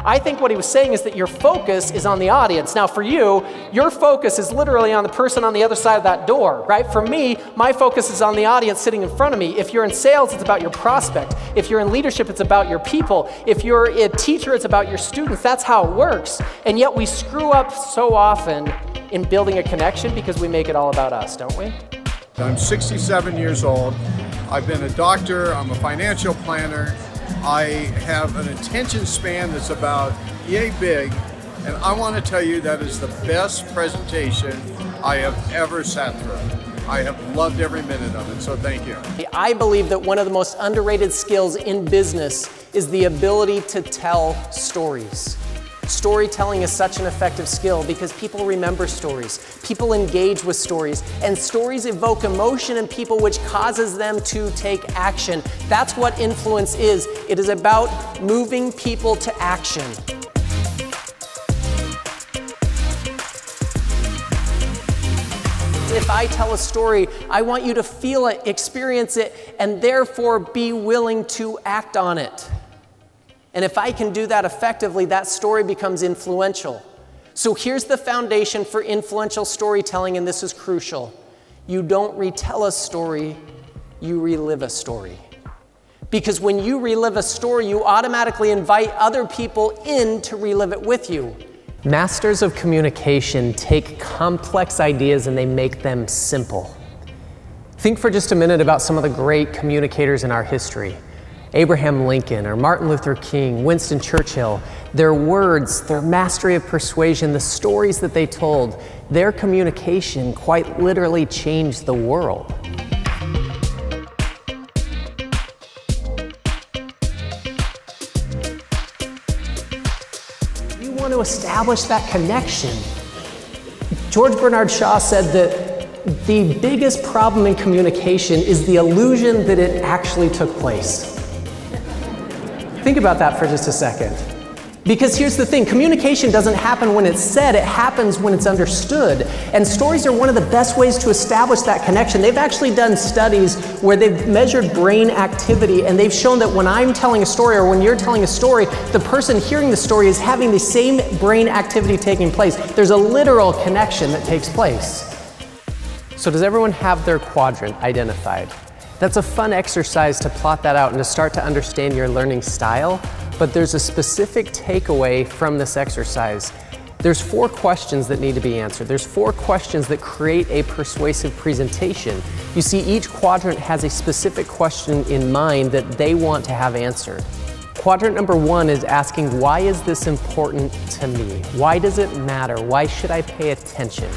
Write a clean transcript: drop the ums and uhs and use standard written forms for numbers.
I think what he was saying is that your focus is on the audience. Now for you, your focus is literally on the person on the other side of that door, right? For me, my focus is on the audience sitting in front of me. If you're in sales, it's about your prospect. If you're in leadership, it's about your people. If you're a teacher, it's about your students. That's how it works. And yet we screw up so often in building a connection because we make it all about us, don't we? I'm 67 years old. I've been a doctor, I'm a financial planner. I have an attention span that's about yay big, and I want to tell you that is the best presentation I have ever sat through. I have loved every minute of it, so thank you. I believe that one of the most underrated skills in business is the ability to tell stories. Storytelling is such an effective skill because people remember stories, people engage with stories, and stories evoke emotion in people which causes them to take action. That's what influence is. It is about moving people to action. If I tell a story, I want you to feel it, experience it, and therefore be willing to act on it. And if I can do that effectively, that story becomes influential. So here's the foundation for influential storytelling, and this is crucial. You don't retell a story, you relive a story. Because when you relive a story, you automatically invite other people in to relive it with you. Masters of communication take complex ideas and they make them simple. Think for just a minute about some of the great communicators in our history. Abraham Lincoln or Martin Luther King, Winston Churchill, their words, their mastery of persuasion, the stories that they told, their communication quite literally changed the world. You want to establish that connection. George Bernard Shaw said that the biggest problem in communication is the illusion that it actually took place. Think about that for just a second. Because here's the thing, communication doesn't happen when it's said, it happens when it's understood. And stories are one of the best ways to establish that connection. They've actually done studies where they've measured brain activity, and they've shown that when I'm telling a story or when you're telling a story, the person hearing the story is having the same brain activity taking place. There's a literal connection that takes place. So does everyone have their quadrant identified? That's a fun exercise to plot that out and to start to understand your learning style, but there's a specific takeaway from this exercise. There's 4 questions that need to be answered. There's 4 questions that create a persuasive presentation. You see, each quadrant has a specific question in mind that they want to have answered. Quadrant number 1 is asking, why is this important to me? Why does it matter? Why should I pay attention?